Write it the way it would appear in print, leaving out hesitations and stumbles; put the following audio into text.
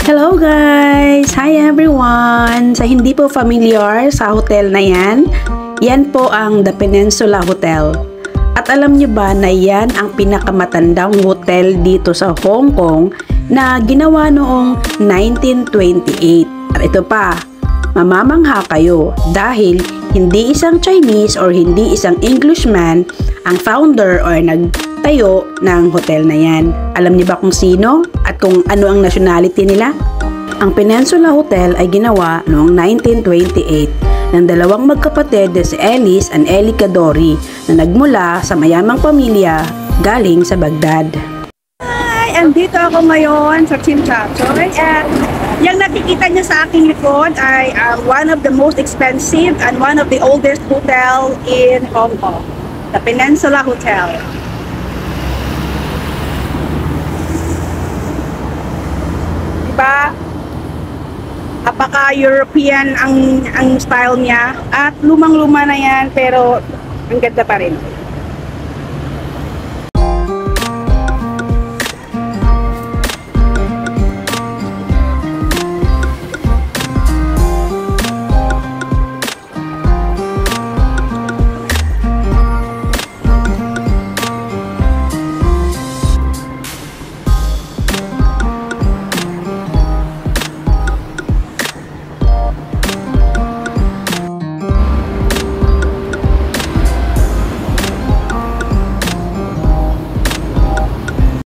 Hello guys! Hi everyone! Sa hindi po familiar sa hotel na yan, yan po ang The Peninsula Hotel. At alam niyo ba na yan ang pinakamatandang hotel dito sa Hong Kong na ginawa noong 1928. At ito pa, mamamangha kayo dahil hindi isang Chinese or hindi isang Englishman ang founder or nagtayo ng hotel na yan. Alam niyo ba kung sino at kung ano ang nationality nila? Ang Peninsula Hotel ay ginawa noong 1928 ng dalawang magkapatid na si Ellis and Ellie Kadori na nagmula sa mayamang pamilya galing sa Baghdad. Hi! Andito ako ngayon sa Tsim Sha Tsui at yung nakikita niyo sa aking likod ay one of the most expensive and one of the oldest hotel in Hong Kong, the Peninsula Hotel. Diba? Apaka-European ang style niya at lumang-luma na yan pero ang ganda pa rin.